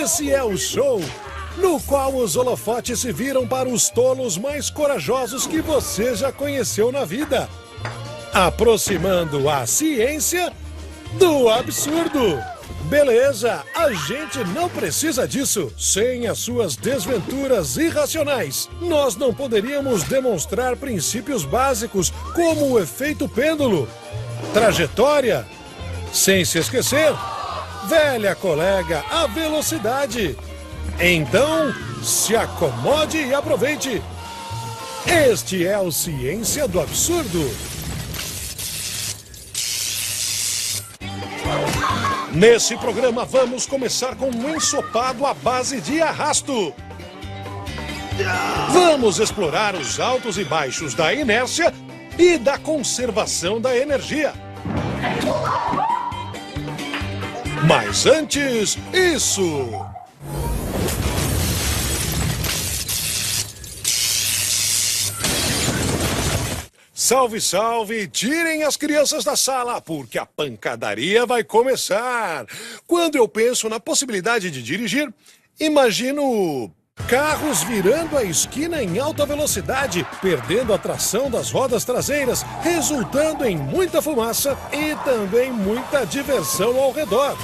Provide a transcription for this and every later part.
Esse é o show no qual os holofotes se viram para os tolos mais corajosos que você já conheceu na vida, aproximando a ciência do absurdo. Beleza, a gente não precisa disso. Sem as suas desventuras irracionais, nós não poderíamos demonstrar princípios básicos como o efeito pêndulo, trajetória, sem se esquecer, velha colega, a velocidade. Então, se acomode e aproveite. Este é o Ciência do Absurdo. Nesse programa vamos começar com um ensopado à base de arrasto. Vamos explorar os altos e baixos da inércia e da conservação da energia. Mas antes, isso! Salve, salve! Tirem as crianças da sala, porque a pancadaria vai começar. Quando eu penso na possibilidade de dirigir, imagino carros virando a esquina em alta velocidade, perdendo a tração das rodas traseiras, resultando em muita fumaça e também muita diversão ao redor.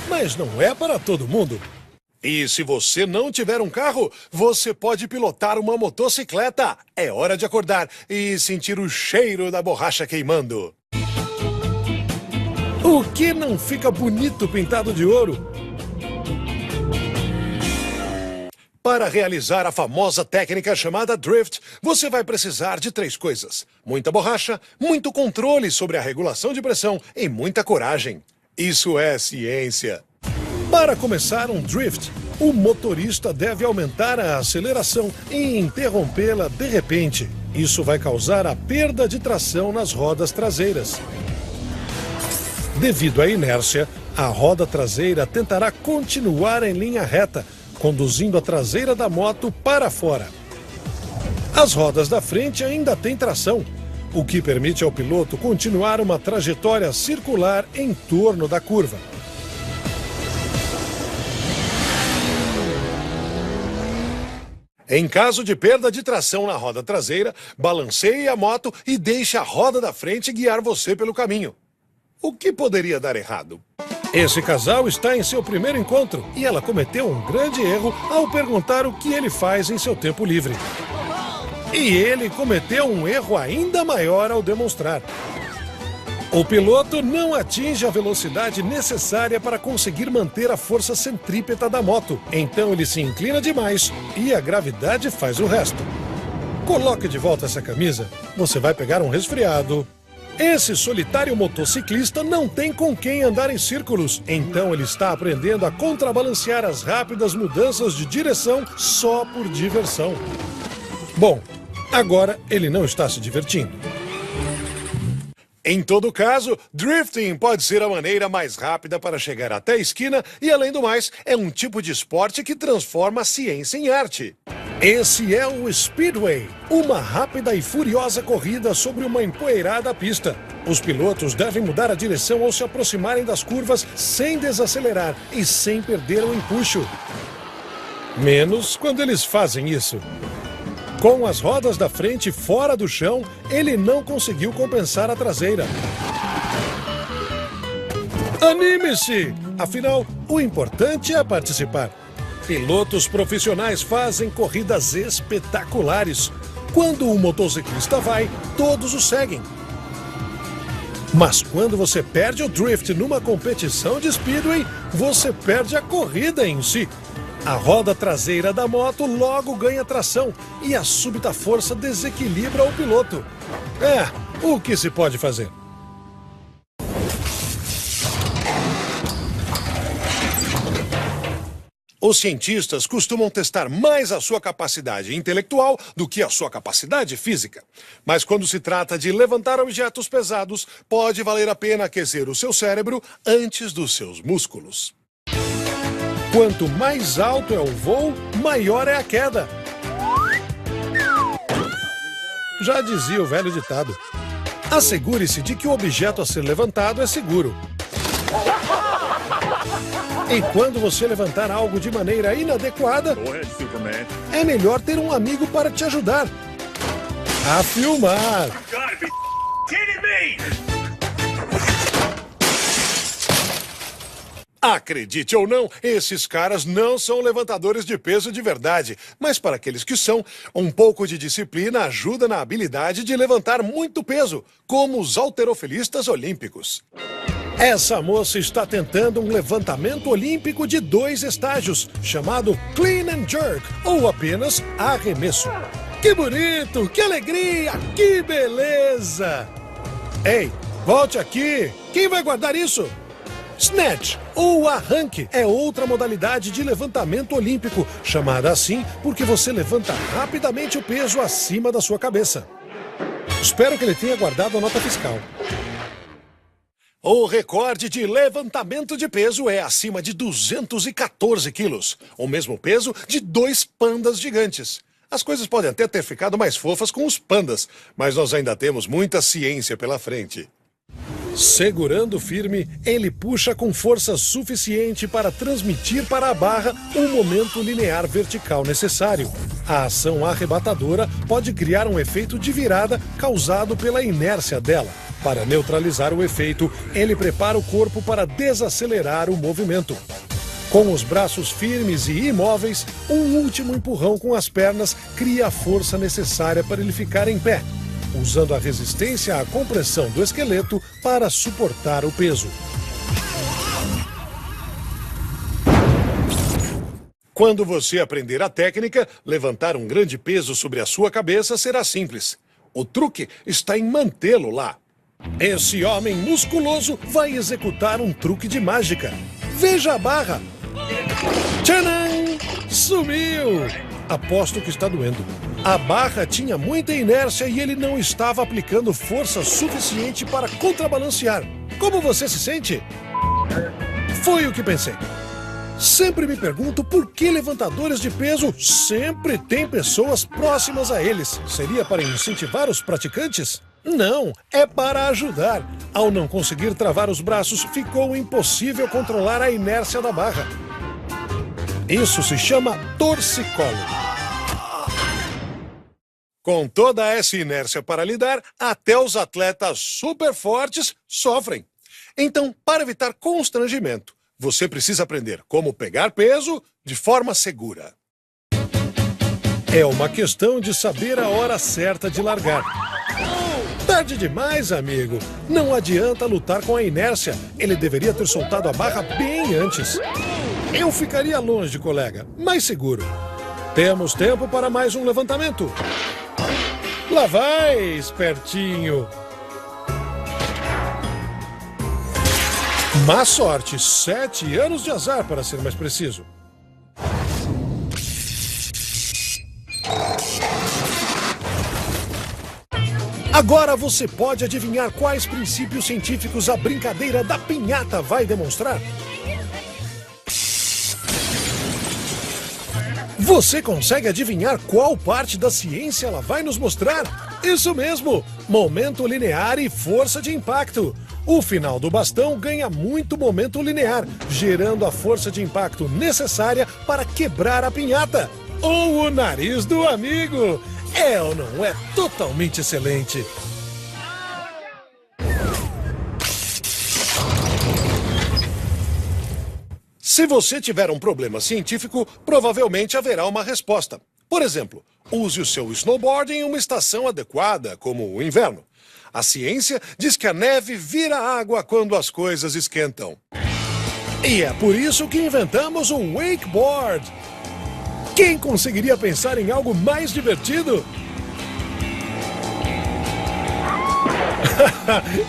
Mas não é para todo mundo. E se você não tiver um carro, você pode pilotar uma motocicleta. É hora de acordar e sentir o cheiro da borracha queimando. O que não fica bonito pintado de ouro? Para realizar a famosa técnica chamada drift, você vai precisar de 3 coisas: muita borracha, muito controle sobre a regulação de pressão e muita coragem. Isso é ciência. Para começar um drift, o motorista deve aumentar a aceleração e interrompê-la de repente. Isso vai causar a perda de tração nas rodas traseiras. Devido à inércia, a roda traseira tentará continuar em linha reta, conduzindo a traseira da moto para fora. As rodas da frente ainda têm tração, o que permite ao piloto continuar uma trajetória circular em torno da curva. Em caso de perda de tração na roda traseira, balanceie a moto e deixe a roda da frente guiar você pelo caminho. O que poderia dar errado? Esse casal está em seu primeiro encontro e ela cometeu um grande erro ao perguntar o que ele faz em seu tempo livre. E ele cometeu um erro ainda maior ao demonstrar. O piloto não atinge a velocidade necessária para conseguir manter a força centrípeta da moto. Então ele se inclina demais e a gravidade faz o resto. Coloque de volta essa camisa, você vai pegar um resfriado. Esse solitário motociclista não tem com quem andar em círculos, então ele está aprendendo a contrabalancear as rápidas mudanças de direção só por diversão. Bom, agora ele não está se divertindo. Em todo caso, drifting pode ser a maneira mais rápida para chegar até a esquina e, além do mais, é um tipo de esporte que transforma a ciência em arte. Esse é o Speedway, uma rápida e furiosa corrida sobre uma empoeirada pista. Os pilotos devem mudar a direção ao se aproximarem das curvas sem desacelerar e sem perder o empuxo. Menos quando eles fazem isso. Com as rodas da frente fora do chão, ele não conseguiu compensar a traseira. Anime-se! Afinal, o importante é participar. Pilotos profissionais fazem corridas espetaculares. Quando o motociclista vai, todos o seguem. Mas quando você perde o drift numa competição de speedway, você perde a corrida em si. A roda traseira da moto logo ganha tração e a súbita força desequilibra o piloto. O que se pode fazer? Os cientistas costumam testar mais a sua capacidade intelectual do que a sua capacidade física. Mas quando se trata de levantar objetos pesados, pode valer a pena aquecer o seu cérebro antes dos seus músculos. Quanto mais alto é o voo, maior é a queda. Já dizia o velho ditado. Assegure-se de que o objeto a ser levantado é seguro. E quando você levantar algo de maneira inadequada, é melhor ter um amigo para te ajudar a filmar. Acredite ou não, esses caras não são levantadores de peso de verdade. Mas para aqueles que são, um pouco de disciplina ajuda na habilidade de levantar muito peso, como os halterofilistas olímpicos. Essa moça está tentando um levantamento olímpico de 2 estágios, chamado Clean and Jerk, ou apenas arremesso. Que bonito, que alegria, que beleza! Ei, volte aqui! Quem vai guardar isso? Snatch, ou arranque, é outra modalidade de levantamento olímpico, chamada assim porque você levanta rapidamente o peso acima da sua cabeça. Espero que ele tenha guardado a nota fiscal. O recorde de levantamento de peso é acima de 214 quilos, o mesmo peso de 2 pandas gigantes. As coisas podem até ter ficado mais fofas com os pandas, mas nós ainda temos muita ciência pela frente. Segurando firme, ele puxa com força suficiente para transmitir para a barra o momento linear vertical necessário. A ação arrebatadora pode criar um efeito de virada causado pela inércia dela. Para neutralizar o efeito, ele prepara o corpo para desacelerar o movimento. Com os braços firmes e imóveis, um último empurrão com as pernas cria a força necessária para ele ficar em pé, usando a resistência à compressão do esqueleto para suportar o peso. Quando você aprender a técnica, levantar um grande peso sobre a sua cabeça será simples. O truque está em mantê-lo lá. Esse homem musculoso vai executar um truque de mágica. Veja a barra. Tcharam! Sumiu! Aposto que está doendo. A barra tinha muita inércia e ele não estava aplicando força suficiente para contrabalancear. Como você se sente? Foi o que pensei. Sempre me pergunto por que levantadores de peso sempre têm pessoas próximas a eles. Seria para incentivar os praticantes? Não, é para ajudar. Ao não conseguir travar os braços, ficou impossível controlar a inércia da barra. Isso se chama torcicolo. Com toda essa inércia para lidar, até os atletas super fortes sofrem. Então, para evitar constrangimento, você precisa aprender como pegar peso de forma segura. É uma questão de saber a hora certa de largar. Tarde demais, amigo. Não adianta lutar com a inércia. Ele deveria ter soltado a barra bem antes. Eu ficaria longe, colega, mais seguro. Temos tempo para mais um levantamento. Lá vai, espertinho. Má sorte, 7 anos de azar, para ser mais preciso. Agora você pode adivinhar quais princípios científicos a brincadeira da pinhata vai demonstrar? Você consegue adivinhar qual parte da ciência ela vai nos mostrar? Isso mesmo! Momento linear e força de impacto. O final do bastão ganha muito momento linear, gerando a força de impacto necessária para quebrar a pinhata. Ou o nariz do amigo. É ou não é totalmente excelente? Se você tiver um problema científico, provavelmente haverá uma resposta. Por exemplo, use o seu snowboard em uma estação adequada, como o inverno. A ciência diz que a neve vira água quando as coisas esquentam. E é por isso que inventamos o wakeboard. Quem conseguiria pensar em algo mais divertido?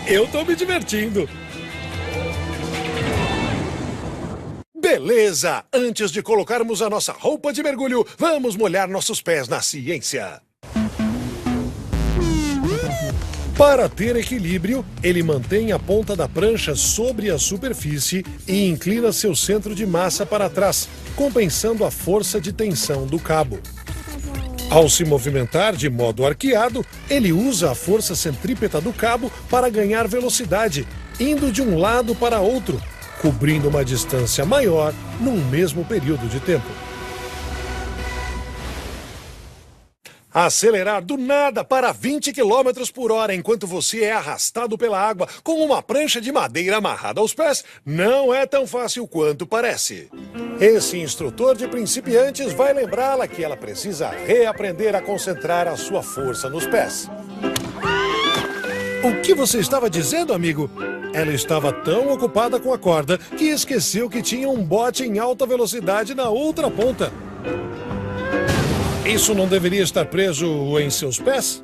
Eu tô me divertindo. Beleza! Antes de colocarmos a nossa roupa de mergulho, vamos molhar nossos pés na ciência. Para ter equilíbrio, ele mantém a ponta da prancha sobre a superfície e inclina seu centro de massa para trás, compensando a força de tensão do cabo. Ao se movimentar de modo arqueado, ele usa a força centrípeta do cabo para ganhar velocidade, indo de um lado para outro, cobrindo uma distância maior num mesmo período de tempo. Acelerar do nada para 20 km por hora enquanto você é arrastado pela água com uma prancha de madeira amarrada aos pés não é tão fácil quanto parece. Esse instrutor de principiantes vai lembrá-la que ela precisa reaprender a concentrar a sua força nos pés. O que você estava dizendo, amigo? Ela estava tão ocupada com a corda que esqueceu que tinha um bote em alta velocidade na outra ponta. Isso não deveria estar preso em seus pés?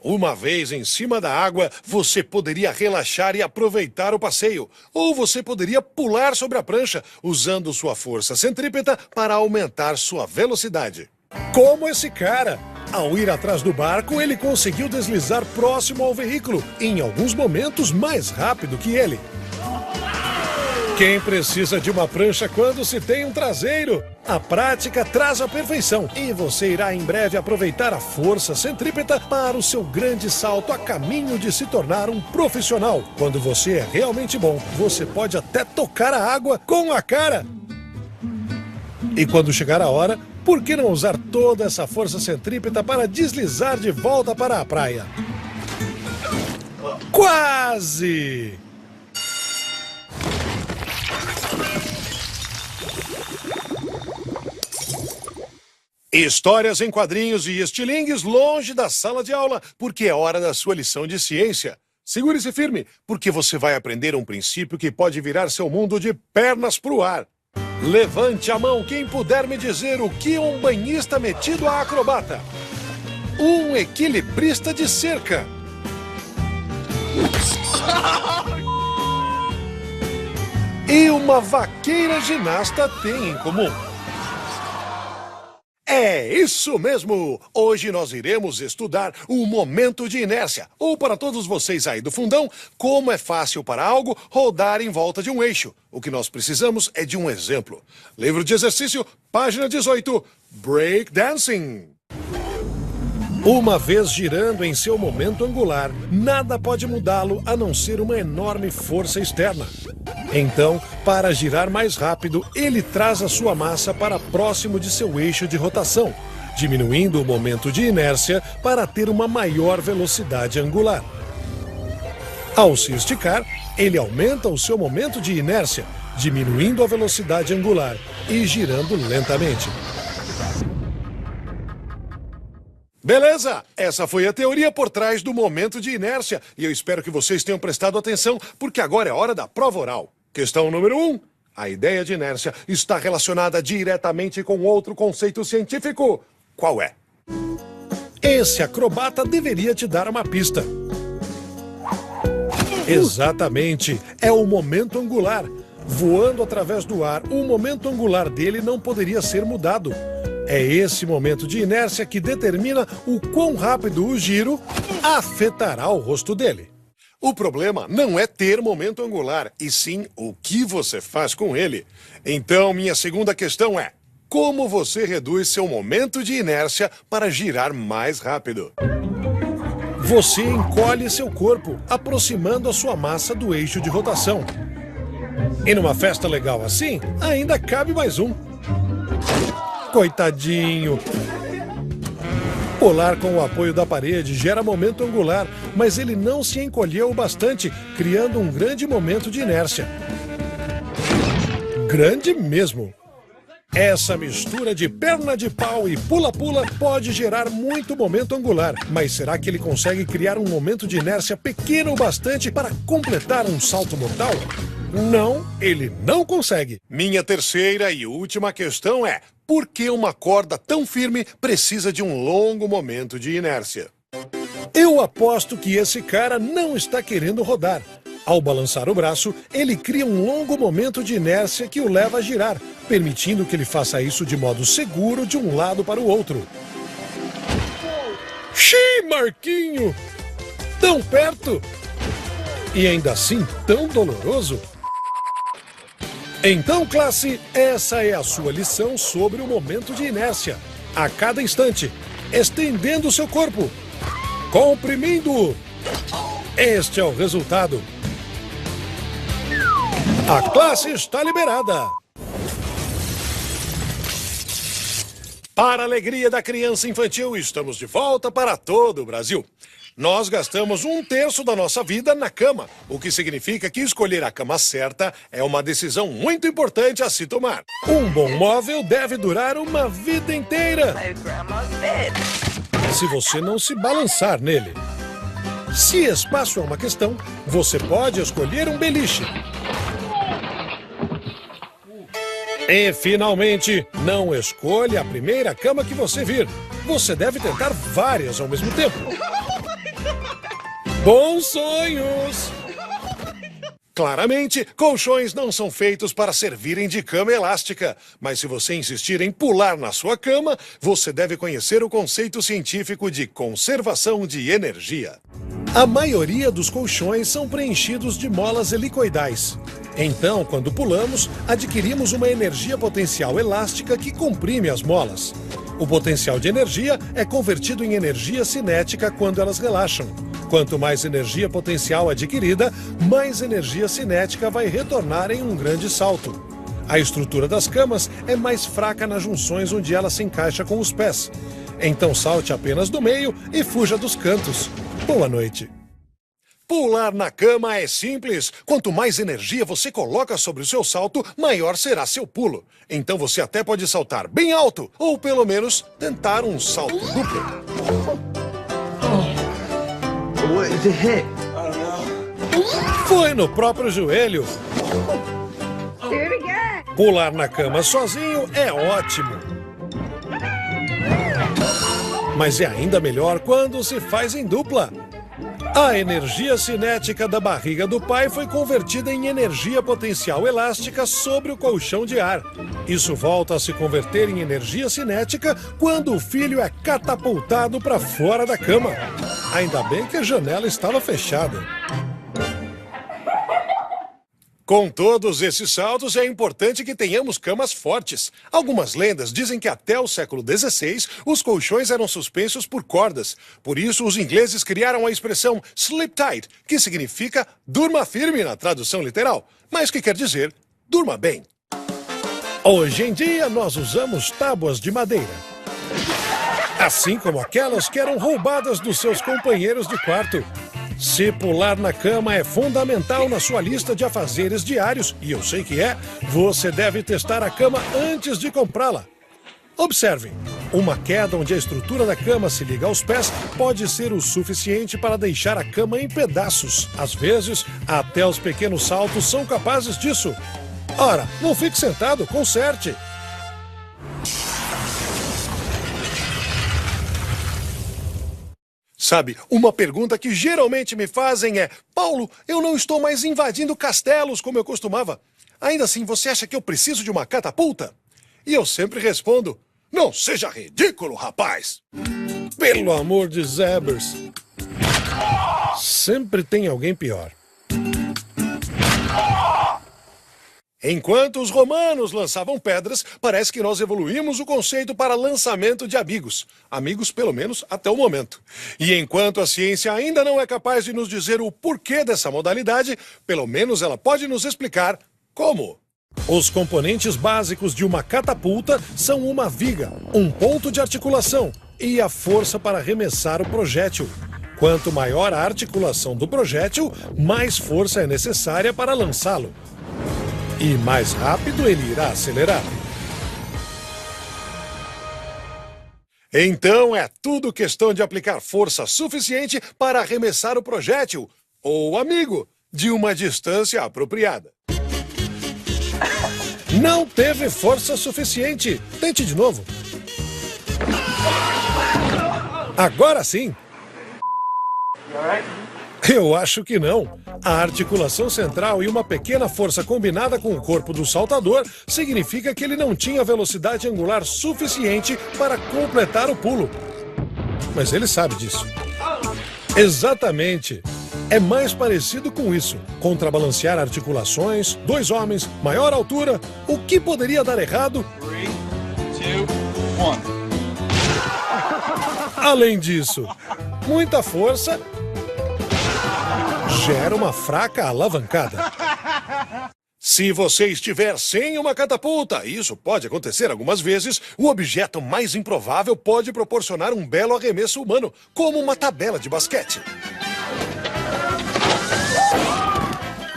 Uma vez em cima da água, você poderia relaxar e aproveitar o passeio. Ou você poderia pular sobre a prancha, usando sua força centrípeta para aumentar sua velocidade. Como esse cara! Ao ir atrás do barco, ele conseguiu deslizar próximo ao veículo, em alguns momentos mais rápido que ele. Quem precisa de uma prancha quando se tem um traseiro? A prática traz a perfeição e você irá em breve aproveitar a força centrípeta para o seu grande salto a caminho de se tornar um profissional. Quando você é realmente bom, você pode até tocar a água com a cara. E quando chegar a hora, por que não usar toda essa força centrípeta para deslizar de volta para a praia? Quase! Histórias em quadrinhos e estilingues longe da sala de aula, porque é hora da sua lição de ciência. Segure-se firme, porque você vai aprender um princípio que pode virar seu mundo de pernas pro ar. Levante a mão quem puder me dizer o que um banhista metido a acrobata. Um equilibrista de cerca. E uma vaqueira ginasta têm em comum. É isso mesmo! Hoje nós iremos estudar o momento de inércia, ou para todos vocês aí do fundão, como é fácil para algo rodar em volta de um eixo. O que nós precisamos é de um exemplo. Livro de exercício, página 18, Break Dancing. Uma vez girando em seu momento angular, nada pode mudá-lo a não ser uma enorme força externa. Então, para girar mais rápido, ele traz a sua massa para próximo de seu eixo de rotação, diminuindo o momento de inércia para ter uma maior velocidade angular. Ao se esticar, ele aumenta o seu momento de inércia, diminuindo a velocidade angular e girando lentamente. Beleza! Essa foi a teoria por trás do momento de inércia e eu espero que vocês tenham prestado atenção, porque agora é hora da prova oral. Questão número 1. A ideia de inércia está relacionada diretamente com outro conceito científico. Qual é? Esse acrobata deveria te dar uma pista. Exatamente, é o momento angular. Voando através do ar, o momento angular dele não poderia ser mudado. É esse momento de inércia que determina o quão rápido o giro afetará o rosto dele. O problema não é ter momento angular, e sim o que você faz com ele. Então, minha segunda questão é: como você reduz seu momento de inércia para girar mais rápido? Você encolhe seu corpo, aproximando a sua massa do eixo de rotação. E numa festa legal assim, ainda cabe mais um. Coitadinho! Pular com o apoio da parede gera momento angular, mas ele não se encolheu o bastante, criando um grande momento de inércia. Grande mesmo! Essa mistura de perna de pau e pula-pula pode gerar muito momento angular, mas será que ele consegue criar um momento de inércia pequeno o bastante para completar um salto mortal? Não, ele não consegue. Minha terceira e última questão é: por que uma corda tão firme precisa de um longo momento de inércia? Eu aposto que esse cara não está querendo rodar. Ao balançar o braço, ele cria um longo momento de inércia que o leva a girar, permitindo que ele faça isso de modo seguro de um lado para o outro. Xiii, Marquinho! Tão perto! E ainda assim tão doloroso? Então, classe, essa é a sua lição sobre o momento de inércia. A cada instante, estendendo o seu corpo, comprimindo-o. Este é o resultado. A classe está liberada. Para a alegria da criança infantil, estamos de volta para todo o Brasil. Nós gastamos 1/3 da nossa vida na cama, o que significa que escolher a cama certa é uma decisão muito importante a se tomar. Um bom móvel deve durar uma vida inteira, se você não se balançar nele. Se espaço é uma questão, você pode escolher um beliche. E, finalmente, não escolha a primeira cama que você vir. Você deve tentar várias ao mesmo tempo. Bons sonhos! Claramente, colchões não são feitos para servirem de cama elástica. Mas se você insistir em pular na sua cama, você deve conhecer o conceito científico de conservação de energia. A maioria dos colchões são preenchidos de molas helicoidais. Então, quando pulamos, adquirimos uma energia potencial elástica que comprime as molas. O potencial de energia é convertido em energia cinética quando elas relaxam. Quanto mais energia potencial adquirida, mais energia cinética vai retornar em um grande salto. A estrutura das camas é mais fraca nas junções onde ela se encaixa com os pés. Então salte apenas do meio e fuja dos cantos. Boa noite. Pular na cama é simples. Quanto mais energia você coloca sobre o seu salto, maior será seu pulo. Então você até pode saltar bem alto, ou pelo menos tentar um salto duplo. What is it hit? Foi no próprio joelho. Pular na cama sozinho é ótimo. Mas é ainda melhor quando se faz em dupla. A energia cinética da barriga do pai foi convertida em energia potencial elástica sobre o colchão de ar. Isso volta a se converter em energia cinética quando o filho é catapultado para fora da cama. Ainda bem que a janela estava fechada. Com todos esses saltos, é importante que tenhamos camas fortes. Algumas lendas dizem que até o século XVI, os colchões eram suspensos por cordas. Por isso, os ingleses criaram a expressão sleep tight, que significa durma firme na tradução literal, mas que quer dizer durma bem. Hoje em dia, nós usamos tábuas de madeira, assim como aquelas que eram roubadas dos seus companheiros de quarto. Se pular na cama é fundamental na sua lista de afazeres diários, e eu sei que é, você deve testar a cama antes de comprá-la. Observem, uma queda onde a estrutura da cama se liga aos pés pode ser o suficiente para deixar a cama em pedaços. Às vezes, até os pequenos saltos são capazes disso. Ora, não fique sentado, conserte. Sabe, uma pergunta que geralmente me fazem é: Paulo, eu não estou mais invadindo castelos como eu costumava. Ainda assim, você acha que eu preciso de uma catapulta? E eu sempre respondo: não seja ridículo, rapaz! Pelo amor de Zebers. Sempre tem alguém pior. Enquanto os romanos lançavam pedras, parece que nós evoluímos o conceito para lançamento de amigos. Amigos, pelo menos, até o momento. E enquanto a ciência ainda não é capaz de nos dizer o porquê dessa modalidade, pelo menos ela pode nos explicar como. Os componentes básicos de uma catapulta são uma viga, um ponto de articulação e a força para arremessar o projétil. Quanto maior a articulação do projétil, mais força é necessária para lançá-lo. E mais rápido ele irá acelerar. Então é tudo questão de aplicar força suficiente para arremessar o projétil, ou amigo, de uma distância apropriada. Não teve força suficiente. Tente de novo. Agora sim. Eu acho que não. A articulação central e uma pequena força combinada com o corpo do saltador significa que ele não tinha velocidade angular suficiente para completar o pulo. Mas ele sabe disso. Exatamente. É mais parecido com isso. Contrabalancear articulações, 2 homens, maior altura. O que poderia dar errado? 3, 2, 1. Além disso, muita força gera uma fraca alavancada. Se você estiver sem uma catapulta, e isso pode acontecer algumas vezes, o objeto mais improvável pode proporcionar um belo arremesso humano, como uma tabela de basquete.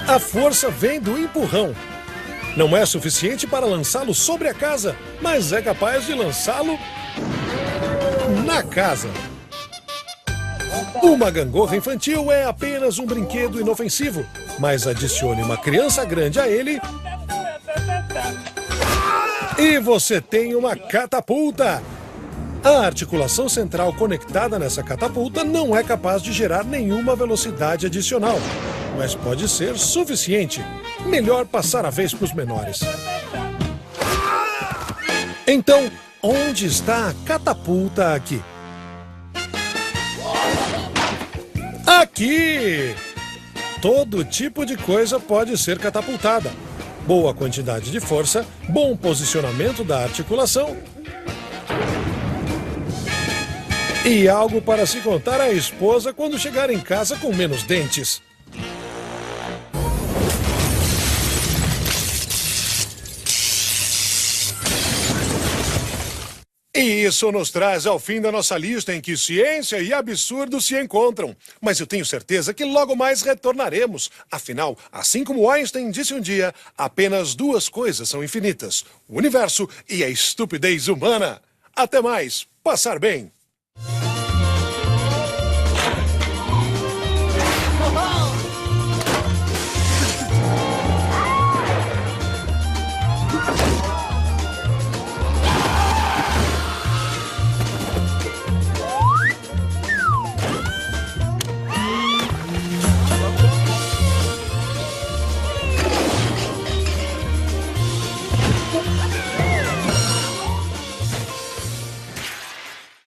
A força vem do empurrão. Não é suficiente para lançá-lo sobre a casa, mas é capaz de lançá-lo na casa. Uma gangorra infantil é apenas um brinquedo inofensivo, mas adicione uma criança grande a ele e você tem uma catapulta. A articulação central conectada nessa catapulta não é capaz de gerar nenhuma velocidade adicional, mas pode ser suficiente. Melhor passar a vez para os menores. Então, onde está a catapulta aqui? Aqui! Todo tipo de coisa pode ser catapultada. Boa quantidade de força, bom posicionamento da articulação e algo para se contar à esposa quando chegar em casa com menos dentes. E isso nos traz ao fim da nossa lista em que ciência e absurdo se encontram. Mas eu tenho certeza que logo mais retornaremos. Afinal, assim como Einstein disse um dia, apenas duas coisas são infinitas: o universo e a estupidez humana. Até mais. Passar bem.